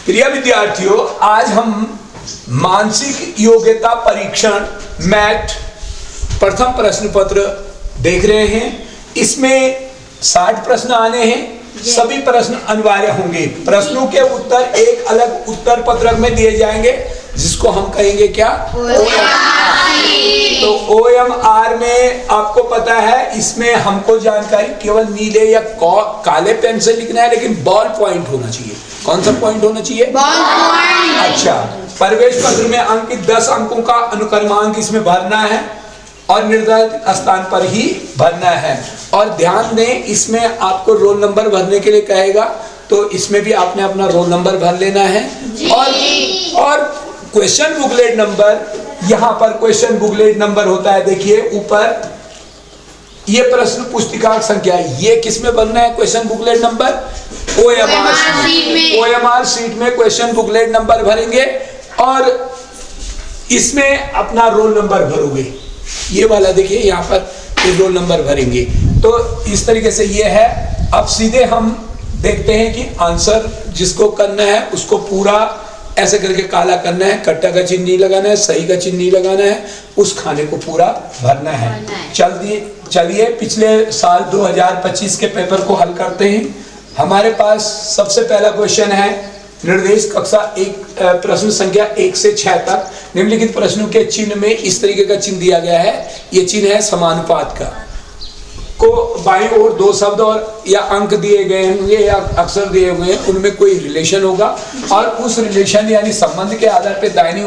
प्रिय विद्यार्थियों, आज हम मानसिक योग्यता परीक्षण मैथ प्रथम प्रश्न पत्र देख रहे हैं। इसमें 60 प्रश्न आने हैं। सभी प्रश्न अनिवार्य होंगे। प्रश्नों के उत्तर एक अलग उत्तर पत्रक में दिए जाएंगे, जिसको हम कहेंगे क्या, तो OMR में आपको पता है, इसमें हमको जानकारी केवल नीले या काले पेन से लिखना है, लेकिन बॉल पॉइंट होना चाहिए। कौन सा पॉइंट होना चाहिए? Ball point. अच्छा, प्रवेश पत्र में अंकित 10 अंकों का अनुक्रमांक इसमें भरना है और निर्धारित स्थान पर ही भरना है। और ध्यान दें, इसमें आपको रोल नंबर भरने के लिए कहेगा, तो इसमें भी आपने अपना रोल नंबर भर लेना है। और क्वेश्चन बुकलेट नंबर, यहाँ पर क्वेश्चन बुकलेट नंबर होता है, देखिए ऊपर, ये प्रश्न पुस्तिका संख्या, ये किस में बनना है? Question booklet number OMR sheet में क्वेश्चन बुकलेट नंबर भरेंगे और इसमें अपना रोल नंबर भरोगे। ये वाला देखिए, यहाँ पर रोल नंबर भरेंगे। तो इस तरीके से ये है। अब सीधे हम देखते हैं कि आंसर जिसको करना है उसको पूरा ऐसे करके काला करना है, कट्टा का चिन्ह नहीं लगाना है, सही का चिन्ह नहीं लगाना है, उस खाने को पूरा भरना है। चलिए पिछले साल 2025 के पेपर को हल करते हैं। हमारे पास सबसे पहला क्वेश्चन है, निर्देश कक्षा 1 प्रश्न संख्या 1 से 6 तक निम्नलिखित प्रश्नों के चिन्ह में इस तरीके का चिन्ह दिया गया है। ये चिन्ह है समानुपात का। को बाईं ओर 2 शब्द और या अंक दिए गए होंगे या अक्षर दिए हुए हैं, उनमें कोई रिलेशन होगा और उस रिलेशन यानी संबंध के आधार पर दाहिनी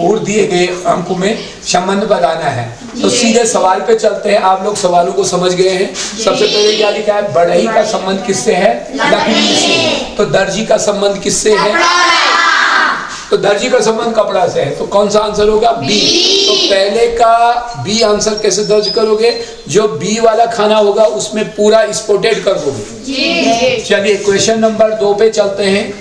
ओर दिए गए अंकों में संबंध बताना है। तो सीधे सवाल पे चलते हैं। आप लोग सवालों को समझ गए हैं। सबसे पहले क्या लिखा है? बढ़ई का संबंध किससे है? लकड़ी से। तो दर्जी का संबंध किससे है? तो दर्जी का संबंध कपड़ा से है। तो कौन सा आंसर होगा? बी। तो पहले का बी आंसर कैसे दर्ज करोगे? जो बी वाला खाना होगा उसमें पूरा स्पॉटेड कर दोगे। चलिए क्वेश्चन नंबर 2 पे चलते हैं।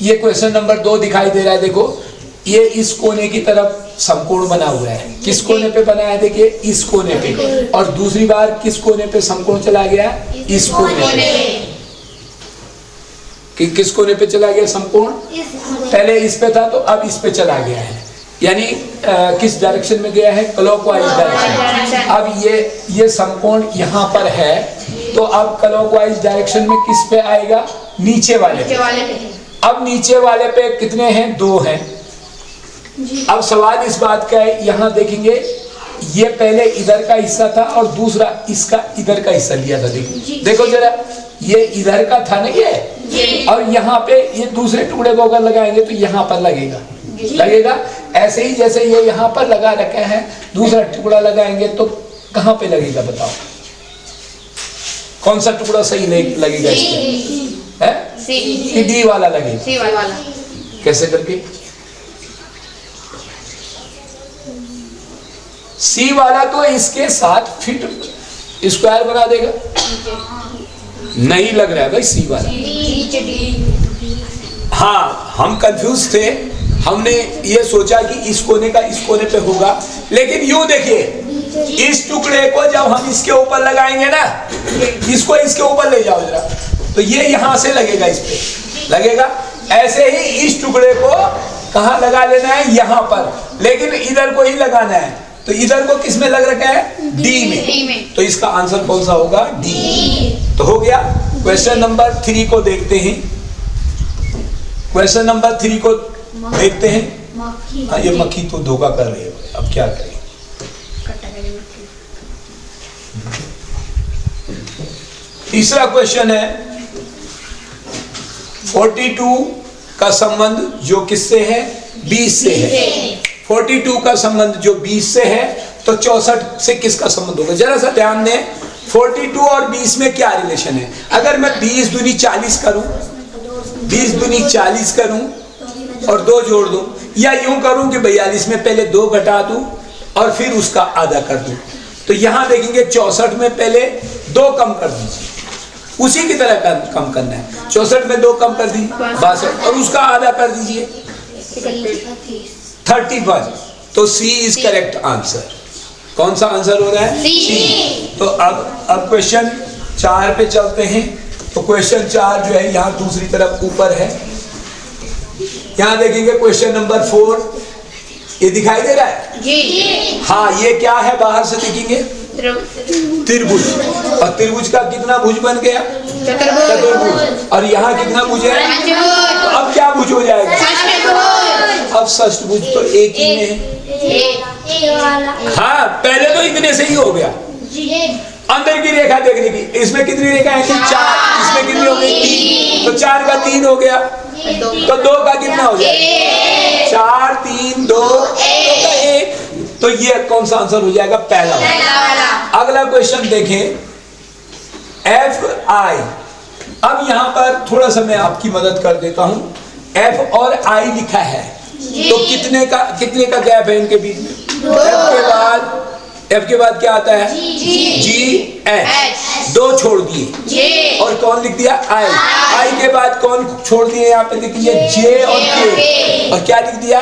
ये क्वेश्चन नंबर 2 दिखाई दे रहा है, देखो, ये इस कोने की तरफ समकोण बना हुआ है। किस कोने पे बना है? देखिए, इस कोने पे। और दूसरी बार किस कोने पे समकोण चला गया? इस कोने पे। किस कोने पे चला गया समकोण? पहले इस पे था, तो अब इस पे चला गया है। यानी किस डायरेक्शन में गया है? Clockwise direction. अब ये समकोण यहाँ पर है, तो अब क्लॉकवाइज डायरेक्शन में किस पे आएगा? नीचे वाले पे। अब नीचे वाले पे कितने हैं? 2 हैं। अब सवाल इस बात का है, यहाँ देखेंगे, ये पहले इधर का हिस्सा था और दूसरा इसका इधर का हिस्सा लिया था। देखो जरा, ये इधर का था ना ये, और यहाँ पे ये दूसरे टुकड़े को अगर लगाएंगे तो यहाँ पर लगेगा। ऐसे ही जैसे ये यहाँ पर लगा रखे हैं, दूसरा टुकड़ा लगाएंगे तो कहाँ पे लगेगा? बताओ, कौन सा टुकड़ा सही लगेगा इसमें? है डी वाला लगेगा। कैसे करके? सी वाला तो इसके साथ फिट स्क्वायर बना देगा। नहीं लग रहा है भाई सी वाला। हाँ, हम कंफ्यूज थे। हमने ये सोचा कि इस कोने का इस कोने पे होगा, लेकिन यूं देखिए, इस टुकड़े को जब हम इसके ऊपर लगाएंगे ना, इसको इसके ऊपर ले जाओ जरा, तो ये यहां से लगेगा, इस पे लगेगा। ऐसे ही इस टुकड़े को कहाँ लगा लेना है? यहाँ पर, लेकिन इधर को ही लगाना है। तो इधर को किस में लग रखा है? डी में। तो इसका आंसर कौन सा होगा? डी। तो हो गया। क्वेश्चन नंबर 3 को देखते हैं। क्वेश्चन नंबर 3 को देखते हैं। हाँ, ये मक्खी तो धोखा कर रही है, अब क्या करें? तीसरा क्वेश्चन है, 42 का संबंध जो किससे है? 20 से है। 42 का संबंध जो 20 से है, तो 64 से किसका संबंध होगा? जरा सा ध्यान दें, 42 और 20 में क्या रिलेशन है? अगर मैं 20 दूनी 40 करूं, 20 दूनी 40 करूं और 2 जोड़ दूं, या यूं करूं कि 42 में पहले 2 घटा दूं और फिर उसका आधा कर दूं, तो यहां देखेंगे 64 में पहले 2 कम कर दीजिए, उसी की तरह कम करना है। 64 में 2 कम कर दी 62 और उसका आधा कर दीजिए 31। तो सी इज करेक्ट आंसर। कौन सा आंसर हो रहा है? सी। तो अब क्वेश्चन 4 पे चलते हैं। तो क्वेश्चन 4 जो है यहाँ दूसरी तरफ ऊपर है, यहाँ देखेंगे क्वेश्चन नंबर 4, ये दिखाई दे रहा है जी। हाँ, ये क्या है बाहर से देखेंगे त्रिभुज, और त्रिभुज का कितना भुज बन गया चतुर्भुज, और यहाँ कितना भुज है तो अब क्या भुज हो जाएगा अब षष्ठ भुज तो एक ही में है। हाँ, पहले तो इतने से ही हो गया। अंदर की रेखा देखने की, इसमें कितनी रेखा है 4, इसमें कितनी हो गई 3, तो 4 का 3 हो गया, तो 2 का कितना हो जाएगा 4 3 2 का 1, तो ये कौन सा आंसर हो जाएगा पहला वाला। अगला क्वेश्चन देखें Fi। अब यहाँ पर थोड़ा सा मैं आपकी मदद कर देता हूँ। F और I लिखा है, तो कितने का गैप है इनके बीच में? F के बाद क्या आता है G H, 2 छोड़ दिए, और कौन लिख दिया I के बाद कौन छोड़ दिए यहाँ पे देखिए J और K, और क्या लिख दिया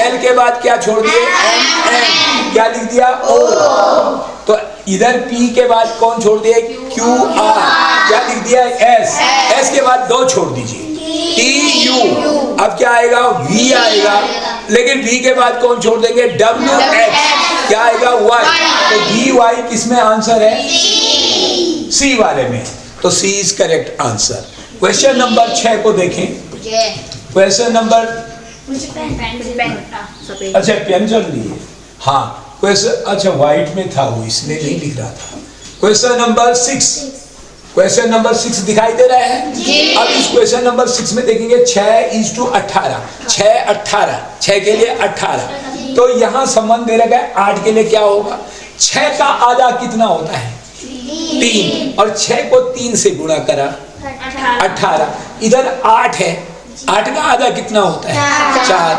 L के बाद क्या छोड़ दिए M, क्या लिख दिया O, तो इधर P के बाद कौन छोड़ दिए Q R, क्या लिख दिया S के बाद 2 छोड़ दीजिए T U, अब क्या आएगा V आएगा, लेकिन V के बाद कौन छोड़ देंगे W X, क्या आएगा Y, तो V Y किस में आंसर है C वाले में, तो C is correct answer. Question number 6 को देखें। क्वेश्चन नंबर अच्छा पेन चल रही है हाँ, क्वेश्चन अच्छा व्हाइट में था वो इसलिए नहीं लिख रहा था। क्वेश्चन नंबर 6, क्वेश्चन नंबर 6 दिखाई दे रहा है। अब इस क्वेश्चन नंबर 6 में देखेंगे 6:18, 6 के लिए 18, तो यहाँ संबंध दे रखा है 8 के लिए क्या होगा, 6 का आधा कितना होता है 3, और 6 को 3 से गुणा करा 18, इधर 8 है, 8 का आधा कितना होता है 4,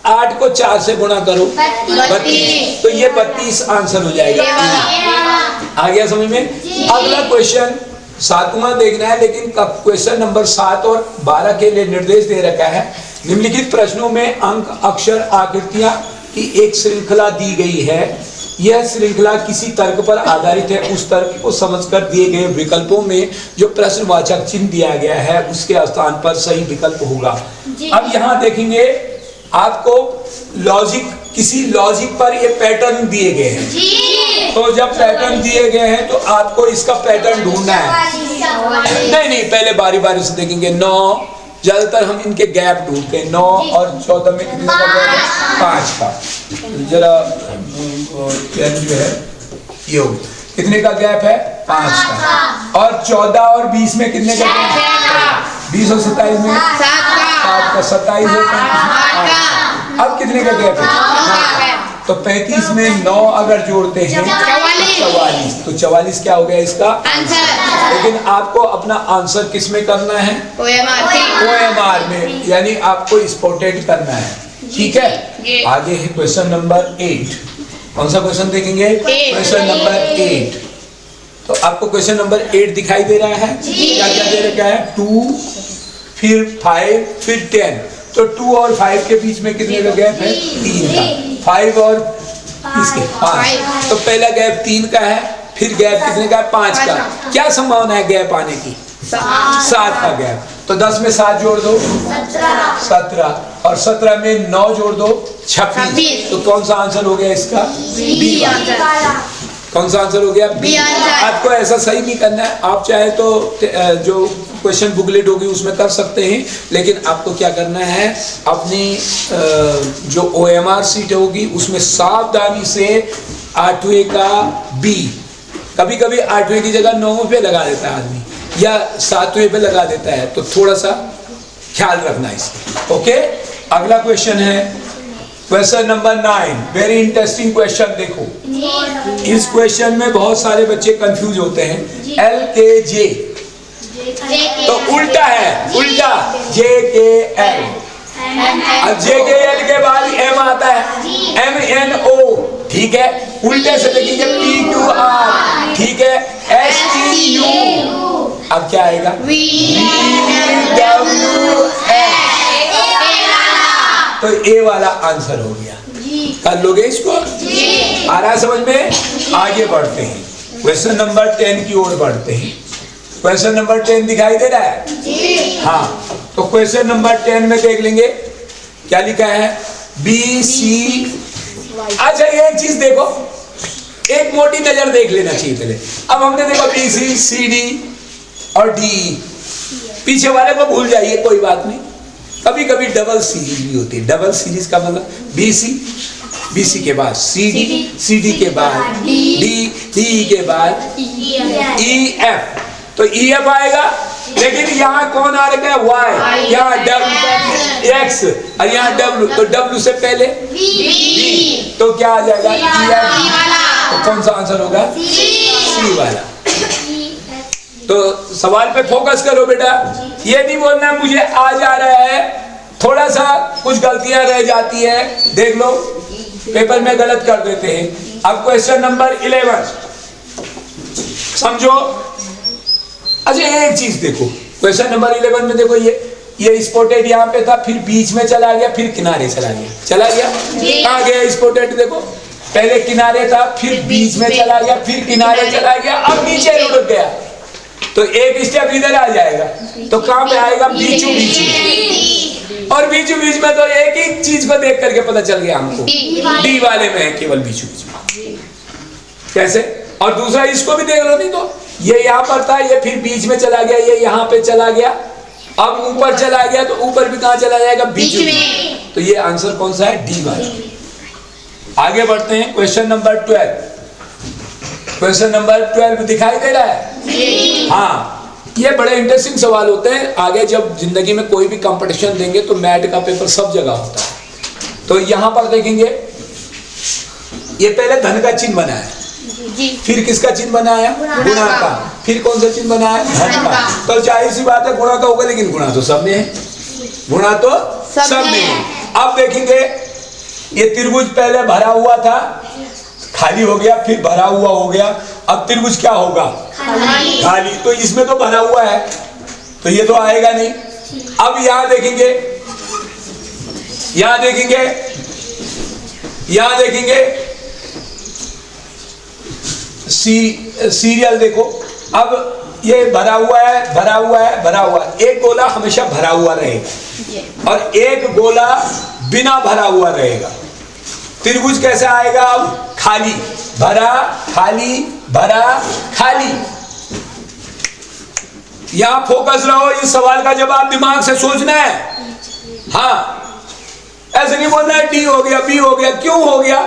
8 को 4 से गुणा करो 32, तो ये 32 आंसर हो जाएगा। आ गया समझ में। अगला क्वेश्चन 7वां देखना है, लेकिन क्वेश्चन नंबर 7 और 12 के लिए निर्देश दे रखा है। निम्नलिखित प्रश्नों में अंक अक्षर आकृतियां की एक श्रृंखला दी गई है, यह श्रृंखला किसी तर्क पर आधारित है, उस तर्क को समझकर दिए गए विकल्पों में जो प्रश्नवाचक चिन्ह दिया गया है उसके स्थान पर सही विकल्प होगा। अब यहाँ देखेंगे आपको लॉजिक, किसी लॉजिक पर ये पैटर्न दिए गए हैं, तो जब पैटर्न दिए गए हैं तो आपको इसका पैटर्न ढूंढना है। नहीं पहले बारी बारी से देखेंगे। 9, ज्यादातर हम इनके गैप ढूंढते हैं, 9 और 14 में कितने का गैप है 5 का, जरा पेन जो है ये हो कितने का गैप है 5 का, और 14 और 20 में कितने का गैप है 20 और 27 में 7 का, 27 है। अब कितने का गैप है तो 35 में 9 अगर जोड़ते हैं 44, तो 44 क्या हो गया इसका आंसर। लेकिन आपको अपना आंसर किस में करना है OMR में, यानी आपको स्पॉटेड करना है, ठीक है। आगे है क्वेश्चन नंबर 8। कौन सा क्वेश्चन देखेंगे क्वेश्चन नंबर 8। तो आपको क्वेश्चन नंबर 8 दिखाई दे रहा है, क्या क्या दे रखा है 2 फिर 5 फिर 10, तो 2 और 5 के बीच में कितने का गैप है 3 का, 5 और इसके 5, तो पहला गैप 3 का है, फिर गैप कितने का 5 का, क्या संभावना है गैप आने की 7 का गैप, तो 10 में 7 जोड़ दो 17, और 17 में 9 जोड़ दो 26, तो कौन सा आंसर हो गया इसका बी आंसर। कौन सा आंसर हो गया बी। आपको ऐसा सही नहीं करना है, आप चाहे तो जो क्वेश्चन बुकलेट होगी उसमें कर सकते हैं, लेकिन आपको क्या करना है अपनी जो OMR सीट होगी उसमें सावधानी से 8वें का बी, कभी कभी 8वें की जगह 9वें पे लगा देता है आदमी, या 7वें पे लगा देता है, तो थोड़ा सा ख्याल रखना इसका। ओके, अगला क्वेश्चन है question number 9। Very interesting question. देखो इस क्वेश्चन में बहुत सारे बच्चे कंफ्यूज होते हैं। LKJ तो उल्टा है, उल्टा JKL, अब JKL के बाद M आता है MNO, ठीक है, उल्टे से देखेंगे PQR, ठीक है, STU, अब क्या आएगा VWX, तो ए वाला आंसर हो गया। कर लोगे इसको, आ रहा है समझ में। आगे बढ़ते हैं, क्वेश्चन नंबर 10 की ओर बढ़ते हैं। क्वेश्चन नंबर 10 दिखाई दे रहा है हाँ, तो क्वेश्चन नंबर 10 में देख लेंगे क्या लिखा है, बी सी। अच्छा एक चीज देखो, एक मोटी नजर देख लेना चाहिए पहले। अब हमने देखो बी सी सी डी और डी, पीछे वाले को भूल जाइए कोई बात नहीं। कभी कभी डबल सीरीज भी होती है। डबल सीरीज का मतलब बी सी के बाद सी डी के बाद डी के बाद ई एफ, तो ई एफ आएगा। लेकिन यहाँ कौन आ रहा है, वाई, यहाँ डब्ल्यू एक्स और यहाँ डब्ल्यू, तो डब्ल्यू से पहले बी, तो क्या आ जाएगा ई एफ। तो कौन सा आंसर होगा, सी वाला। तो सवाल पे फोकस करो बेटा, ये नहीं बोलना मुझे आ जा रहा है, थोड़ा सा कुछ गलतियां रह जाती है, देख लो पेपर में गलत कर देते हैं। अब क्वेश्चन नंबर 11 समझो। अच्छा एक चीज देखो, क्वेश्चन नंबर 11 में देखो, ये स्पॉटेड यहाँ पे था, फिर बीच में चला गया, फिर किनारे चला गया, कहाँ गया स्पॉटेड, देखो पहले किनारे था, फिर बीच में चला गया, फिर किनारे चला गया, अब नीचे रुक गया। तो एक स्टेप इधर आ जाएगा, तो कहाँ पे आएगा, बीचों बीच में। और बीचों बीच में तो एक ही चीज को देख करके पता चल गया हमको, डी वाले में है केवल बीचों बीच में। कैसे, और दूसरा इसको भी देख लो, नहीं तो ये यहाँ पर था, ये फिर बीच में चला गया, ये यहाँ पे चला गया, अब ऊपर चला गया, तो ऊपर भी कहाँ चला जाएगा, बीच में। तो ये आंसर कौन सा है, डी वाला। आगे बढ़ते हैं, क्वेश्चन नंबर 12। क्वेश्चन नंबर 12 दिखाई दे रहा है, हाँ। ये बड़े इंटरेस्टिंग सवाल होते हैं, आगे जब जिंदगी में कोई भी कंपटीशन देंगे तो मैट का पेपर सब जगह होता है। तो यहाँ पर देखेंगे, ये पहले धन का चिन्ह बना है, फिर किसका चिन्ह बनाया, गुणा का, फिर कौन सा चिन्ह बनाया, धन का। तो जाहिर सी बात है गुणा का होगा, लेकिन गुणा तो सब में है, गुणा तो सब में है। अब देखेंगे, ये त्रिभुज पहले भरा हुआ था, खाली हो गया, फिर भरा हुआ हो गया, अब त्रिभुज क्या होगा, खाली। तो इसमें तो भरा हुआ है, तो ये तो आएगा नहीं। अब यहां देखेंगे, यहां देखेंगे, यहां देखेंगे, सीरियल देखो। अब ये भरा हुआ है, भरा हुआ है, भरा हुआ है। एक गोला हमेशा भरा हुआ रहेगा और एक गोला बिना भरा हुआ रहेगा। त्रिभुज कैसा आएगा, अब खाली, भरा, खाली, भरा, खाली। यहां फोकस रहो, इस सवाल का जवाब दिमाग से सोचना है, हाँ। ऐसे नहीं बोलना है डी हो गया, बी हो गया, क्यों हो गया,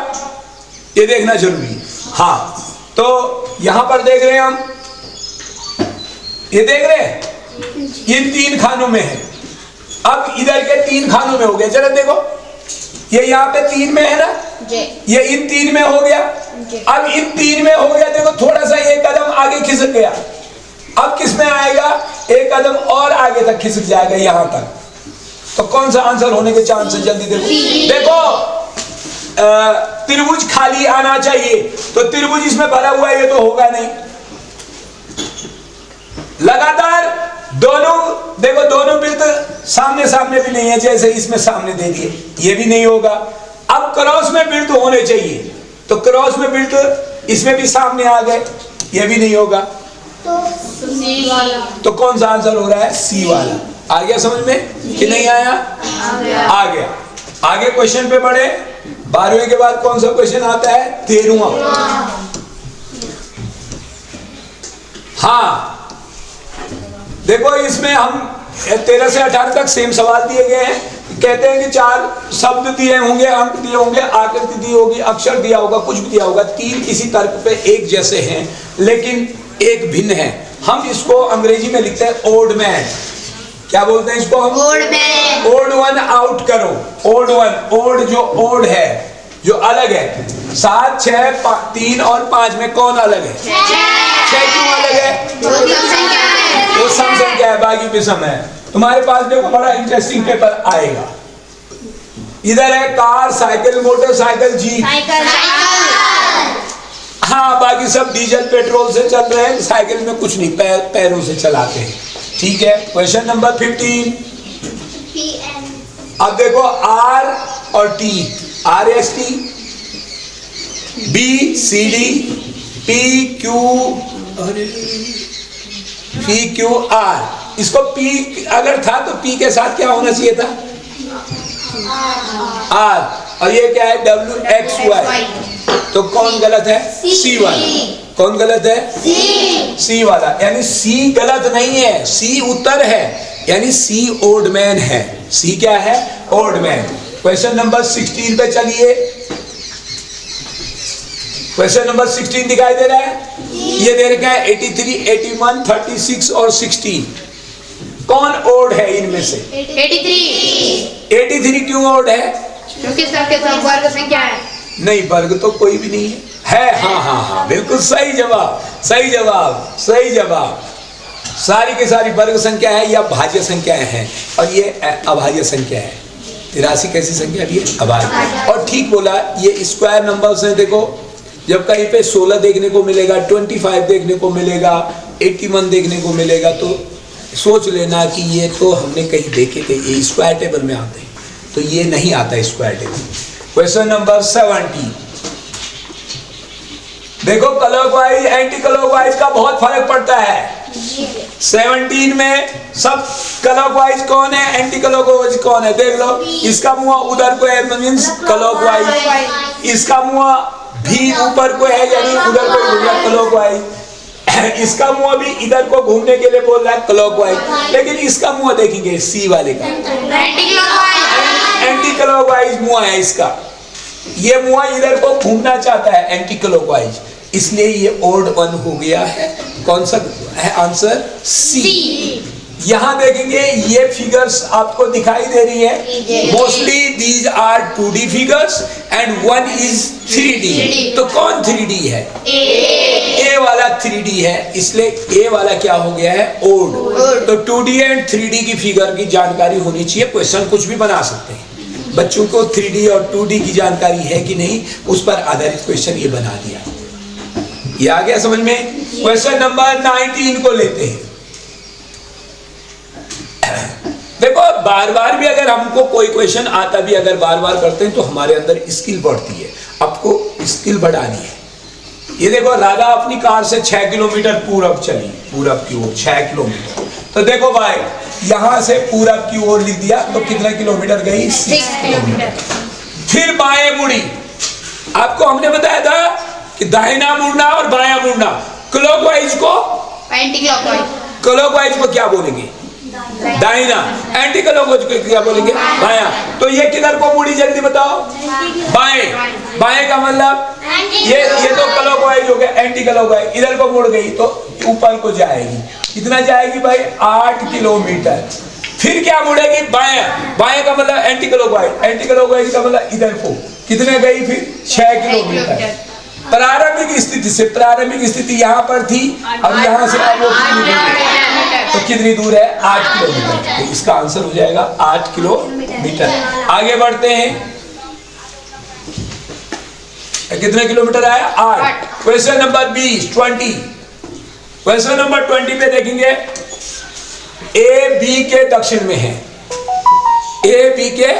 ये देखना जरूरी है, हाँ। तो यहां पर देख रहे हैं हम, ये देख रहे हैं, ये 3 खानों में है। अब इधर के 3 खानों में हो गया, जरा देखो, ये यहाँ पे 3 में है ना, ये इन 3 में हो गया। अब इन 3 में हो गया, देखो थोड़ा सा एक कदम आगे खिसक गया, अब किस में आएगा, एक कदम और आगे तक खिसक जाएगा, यहां तक। तो कौन सा आंसर होने के चांस है, जल्दी देखो। देखो त्रिभुज खाली आना चाहिए, तो त्रिभुज इसमें भरा हुआ है, ये तो होगा नहीं। लगातार दोनों देखो, दोनों वृत्त सामने सामने भी नहीं है, जैसे इसमें सामने दे दिए, ये भी नहीं होगा। अब क्रॉस में वृत्त होने चाहिए, तो क्रॉस में वृत्त इसमें भी सामने आ गए, ये भी नहीं होगा। तो सी वाला, तो कौन सा आंसर हो रहा है, सी वाला। आ गया समझ में कि नहीं आया, आ गया। आगे क्वेश्चन पे बढ़े। 12वीं के बाद कौन सा क्वेश्चन आता है, 13वां। हाँ देखो, इसमें हम 13 से 18 तक सेम सवाल दिए गए हैं। कहते हैं कि 4 शब्द दिए होंगे, अंक दिए होंगे, आकृति दी होगी, अक्षर दिया होगा, कुछ भी दिया होगा। 3 किसी तर्क पे एक जैसे हैं, लेकिन एक भिन्न है। हम इसको अंग्रेजी में लिखते हैं ओड मैन। क्या बोलते हैं इसको हम, odd man. Odd one out करो, ओड वन, ओड जो ओड है, जो अलग है। 7, 6, 3 और 5 में कौन अलग है, 6 क्यों अलग है, वो सम संख्या है, बाकी विषम है। तुम्हारे पास देखो बड़ा इंटरेस्टिंग पेपर आएगा, इधर है कार, साइकिल, मोटरसाइकिल, जीप, हाँ बाकी सब डीजल पेट्रोल से चल रहे हैं, साइकिल में कुछ नहीं, पैरों से चलाते हैं, ठीक है। Question number 15। अब देखो आर और T, R S T, B C D, P Q R, इसको P अगर था तो P के साथ क्या होना चाहिए था, R, और ये क्या है WXY, तो कौन गलत है, C वाला। कौन गलत है, C वाला, यानी C गलत नहीं है, C उत्तर है, यानी C ओड मैन है। C क्या है, ओड मैन। क्वेश्चन नंबर 16 पे चलिए। क्वेश्चन नंबर 16 दिखाई दे रहा है, ये दे रखा है 83, 81, 36 और 16। कौन ओड है इनमें से, 83। 83 क्यों ओड है, क्योंकि सबके सब वर्ग संख्या है। नहीं, वर्ग तो कोई भी नहीं है। हाँ हाँ हाँ, बिल्कुल सही जवाब, सही जवाब, सही जवाब। सारी की सारी वर्ग संख्या है या भाज्य संख्याएं हैं, और ये अभाज्य संख्या है। 83 कैसी संख्या भी है, अभाज्य। और ठीक बोला, ये स्क्वायर नंबर्स हैं। देखो, जब कहीं पे 16 देखने को मिलेगा, 25 देखने को मिलेगा, 81 देखने को मिलेगा, तो सोच लेना कि ये तो हमने कहीं देखे थे, ये स्क्वायर टेबल में आते हैं, तो ये नहीं आता स्क्वायर टेबल। क्वेश्चन नंबर 70 देखो, क्लॉकवाइज एंटी क्लॉकवाइज का बहुत फर्क पड़ता है। 17 में सब क्लॉकवाइज कौन है, एंटी क्लॉकवाइज कौन है, देख लो। इसका मुंह उधर को है, मींस क्लॉकवाइज। इसका मुंह भी ऊपर को है, यानी उधर को घूम रहा है, क्लॉकवाइज। इसका मुंह भी इधर को घूमने के लिए बोल रहा है, क्लॉकवाइज। लेकिन इसका मुंह देखेंगे, सी वाले का एंटी क्लॉकवाइज मुंह है इसका। ये मुंह इधर को घूमना चाहता है, एंटी क्लॉकवाइज, इसलिए ये ओड वन हो गया है। कौन सा है आंसर, सी। यहां देखेंगे, ये फिगर्स आपको दिखाई दे रही है। Mostly these are 2D figures and one is 3D। तो कौन 3D है, ए वाला 3D है, इसलिए ए वाला क्या हो गया है, ओड। तो 2D एंड 3D की फिगर की जानकारी होनी चाहिए। क्वेश्चन कुछ भी बना सकते हैं, बच्चों को 3D और 2D की जानकारी है कि नहीं, उस पर आधारित क्वेश्चन ये बना दिया। ये आ गया समझ में। क्वेश्चन नंबर 19 को लेते हैं। देखो, बार बार भी अगर हमको कोई क्वेश्चन आता भी अगर बार बार करते हैं तो हमारे अंदर स्किल बढ़ती है। आपको स्किल बढ़ानी है। ये देखो, राधा अपनी कार से 6 किलोमीटर पूरब चली, पूरब की ओर 6 किलोमीटर। तो देखो भाई, यहां से पूरब की ओर लिख दिया, तो कितना किलोमीटर गई, 6 किलोमीटर। फिर बाएं मुड़ी। आपको हमने बताया था कि दाहिना मुड़ना और बायां मुड़ना। क्लॉकवाइज को एंटी क्लॉकवाइज, क्लॉकवाइज को क्या बोलेंगे, दाहिना। एंटी क्लॉकवाइज को क्या बोलेंगे, बायां। तो ये किधर को मुड़ी, जल्दी बताओ, बाएं। बाएं का मतलब ये तो क्लॉकवाइज हो गया, एंटी क्लॉकवाइज इधर को मुड़ गई तो ऊपर को जाएगी। कितना जाएगी भाई, 8 किलोमीटर। फिर क्या मुड़ेगी, बायां। बाएं का मतलब एंटी क्लॉकवाइज, एंटी क्लॉकवाइज का मतलब इधर को। कितने गई फिर, 6 किलोमीटर। प्रारंभिक स्थिति से, प्रारंभिक स्थिति यहाँ पर थी, अब यहाँ से अब वो तो कितनी दूर है, 8 किलोमीटर। तो इसका आंसर हो जाएगा 8 किलोमीटर। आगे बढ़ते हैं, कितने किलोमीटर आया, 8। क्वेश्चन नंबर 20 क्वेश्चन नंबर 20 पे देखेंगे, ए बी के दक्षिण में है। ए बी के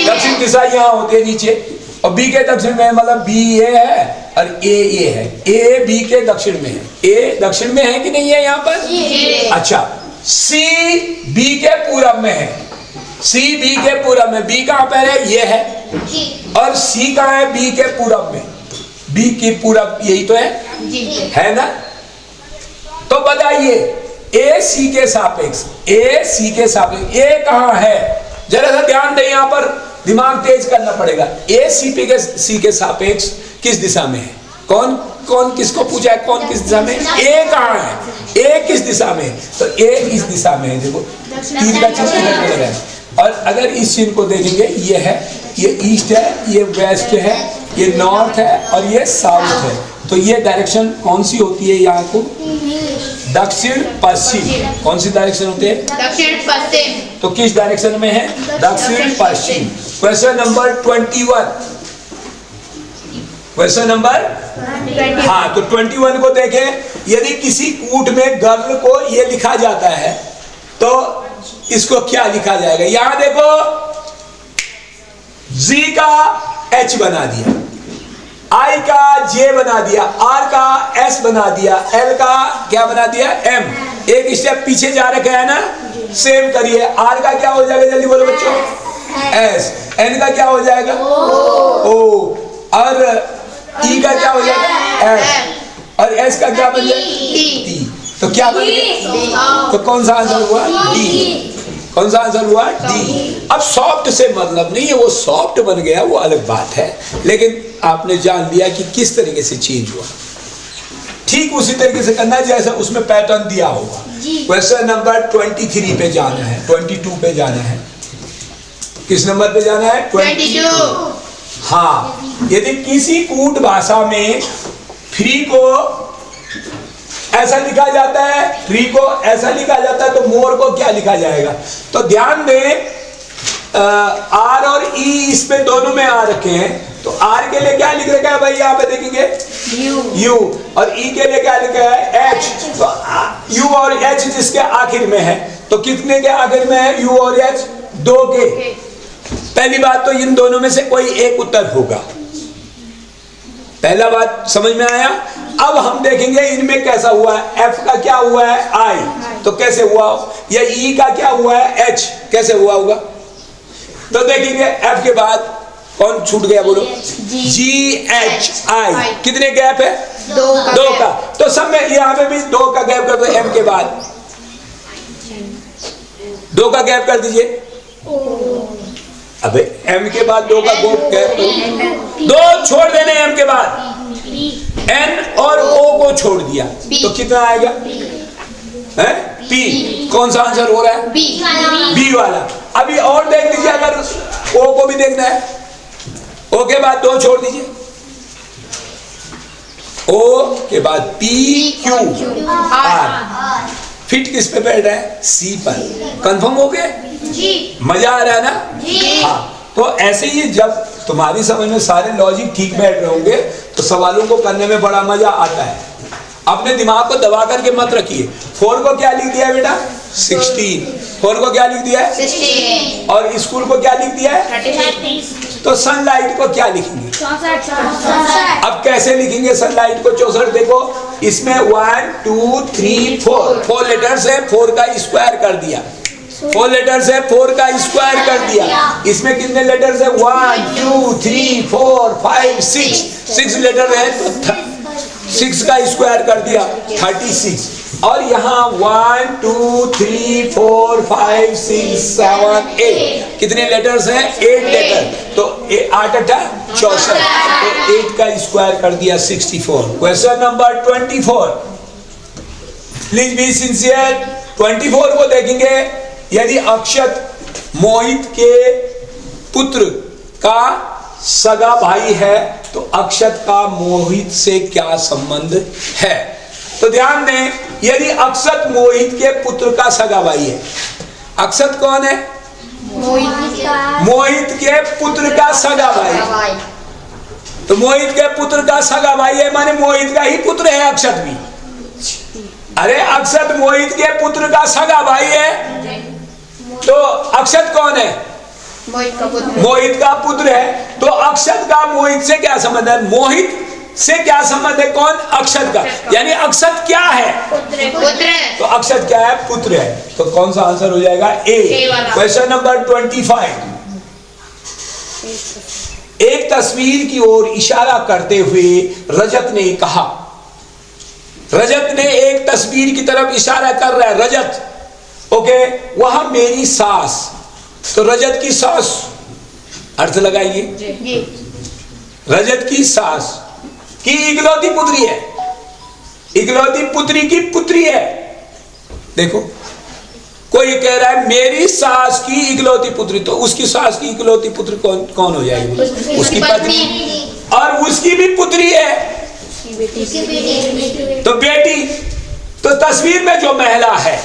दक्षिण दिशा यहाँ होती है नीचे, और बी के दक्षिण में, मतलब बी ये है और ए है। ए बी के दक्षिण में है। ए दक्षिण में है कि नहीं है यहाँ पर, अच्छा। सी बी के पूरब में है। सी बी के पूरब में, बी कहाँ पर है, ये है, और सी कहाँ है, बी के पूरब में। बी की पूरब यही तो है ना। तो बताइए, ए सी के सापेक्ष, ए सी के सापेक्ष, ए कहाँ है, जरा सा ध्यान दें, यहाँ पर दिमाग तेज करना पड़ेगा। ए सी के सापेक्ष किस दिशा में है, कौन कौन किसको पूछा है, कौन किस दिशा में, ए कहाँ है, ए किस दिशा में, तो ए इस दिशा में है। देखो, तीर का चिन्ह इधर को लगा है, और अगर इस चिन्ह को देखेंगे, ये है, ये ईस्ट है, ये वेस्ट है, ये नॉर्थ है, और ये साउथ है। तो ये डायरेक्शन कौन सी होती है, यहाँ को दक्षिण पश्चिम। कौन सी डायरेक्शन होती है, दक्षिण पश्चिम। तो किस डायरेक्शन में है, दक्षिण पश्चिम। क्वेश्चन नंबर 21, क्वेश्चन नंबर, हाँ, तो 21 को देखें। यदि किसी कूट में गर्ल को ये लिखा जाता है तो इसको क्या लिखा जाएगा, यहां देखो, जी का एच बना दिया, I का J बना दिया, R का S बना दिया, L का क्या बना दिया M। एक स्टेप पीछे जा रखे है ना, सेम करिए। R का क्या हो जाएगा जल्दी बोलो बच्चों, S। N का क्या हो जाएगा O। और E का क्या हो जाएगा F। और S का क्या बन जाएगा T। तो क्या बन गया, तो कौन सा आंसर हुआ D। कौन सा आंसर हुआ डी। अब सॉफ्ट से मतलब नहीं है, वो सॉफ्ट बन गया वो अलग बात है, लेकिन आपने जान लिया कि किस तरीके से चेंज हुआ। ठीक उसी तरीके से करना है जैसा उसमें पैटर्न दिया होगा। क्वेश्चन नंबर 23 पे जाना है, 22 पे जाना है। किस नंबर पे जाना है 22। हाँ, यदि किसी कूट भाषा में फ्री को ऐसा लिखा जाता है, फ्री को ऐसा लिखा जाता है, तो मोर को क्या लिखा जाएगा। तो ध्यान दें, आर और ई इस पे दोनों में आ रखे हैं, तो आर के लिए क्या लिख रखा है भाई, यहाँ पे देखेंगे यू, और ई के लिए क्या लिखा है एच। तो यू और एच जिसके आखिर में है, तो कितने के आखिर में है यू और एच, 2 के। पहली बात तो इन दोनों में से कोई एक उत्तर होगा, पहला बात समझ में आया। अब हम देखेंगे इनमें कैसा हुआ है। एफ का क्या हुआ है आई, तो कैसे हुआ, या ई का क्या हुआ है एच, कैसे हुआ होगा। तो देखेंगे एफ के बाद कौन छूट गया बोलो, जी एच आई। कितने गैप है 2 का। तो सब में यहाँ पे भी 2 का गैप कर दो, एम के बाद 2 का गैप कर दीजिए। अबे एम के बाद 2 का गैप, 2 छोड़ देने एम के बाद, एन और ओ को छोड़ दिया, तो कितना आएगा है पी। कौन सा आंसर हो रहा है बी वाला। अभी और देख लीजिए, अगर ओ को भी देखना है, ओ के बाद 2 छोड़ दीजिए, ओ के बाद पी क्यू आर। फिट किस पे बैठ रहा है सी पर। कंफर्म हो गए, मजा आ रहा है ना। हाँ, तो ऐसे ही जब तुम्हारी समझ में सारे लॉजिक ठीक बैठ रहे होंगे तो सवालों को करने में बड़ा मजा आता है। अपने दिमाग को दबा करके मत रखिए। 4 को क्या लिख दिया है बेटा 16, 4 को क्या लिख दिया है 16, और स्कूल को क्या लिख दिया है 36। तो सनलाइट को क्या लिखेंगे 64। अब कैसे लिखेंगे सनलाइट को 64, देखो इसमें 1 2 3 4 लेटर्स है, 4 का स्क्वायर कर दिया, 4 लेटर्स है, 4 का स्क्वायर कर दिया। इसमें कितने लेटर्स है 1 2 3 4 5 6 लेटर है, तो 6 का स्क्वायर कर दिया 36। और यहाँ 1 2 3 4 5 6 7 8 कितने लेटर्स हैं 8 लेटर, तो 8 8 64, तो 8 का स्क्वायर कर दिया 64। Question number 24, please be sincere. 24 को देखेंगे, यदि अक्षत मोहित के पुत्र का सगा भाई है तो अक्षत का मोहित से क्या संबंध है। तो ध्यान दें, यदि अक्षत मोहित के पुत्र का सगा भाई है, अक्षत कौन है मोहित के पुत्र का सगा भाई, तो मोहित के पुत्र का सगा भाई है माने मोहित का ही पुत्र है अक्षत भी। अरे अक्षत मोहित के पुत्र का सगा भाई है, तो अक्षत कौन है मोहित का पुत्र है, तो अक्षत का मोहित से क्या संबंध है, मोहित से क्या संबंध है, कौन अक्षत का, यानी अक्षत क्या है पुत्र। तो अक्षत क्या है पुत्र है, तो कौन सा आंसर हो जाएगा ए। क्वेश्चन नंबर 25, एक तस्वीर की ओर इशारा करते हुए रजत ने कहा, रजत ने एक तस्वीर की तरफ इशारा कर रहा है, रजत ओके, वह मेरी सास, तो रजत की सास अर्थ लगाइए, रजत की सास की इकलौती पुत्री है, इकलौती पुत्री की पुत्री है। देखो कोई कह रहा है मेरी सास की इकलौती पुत्री, तो उसकी सास की इकलौती पुत्री कौन कौन हो जाएगी उसकी पत्नी, और उसकी भी पुत्री है तो बेटी। तो तस्वीर में जो महिला है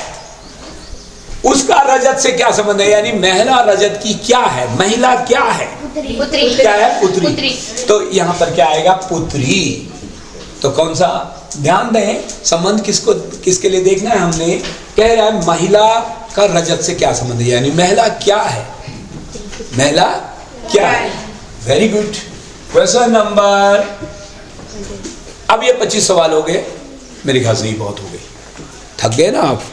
उसका रजत से क्या संबंध है, यानी महिला रजत की क्या है, महिला क्या है पुत्री। क्या है पुत्री। तो यहाँ पर क्या आएगा पुत्री। तो कौन सा, ध्यान दें संबंध किसको किसके लिए देखना है, हमने कह रहा है महिला का रजत से क्या संबंध है, यानी महिला क्या है, महिला क्या है। Very good. क्वेश्चन नंबर अब ये 25 सवाल हो गए, मेरे ख्याल से ये बहुत हो गए। थक गए ना आप?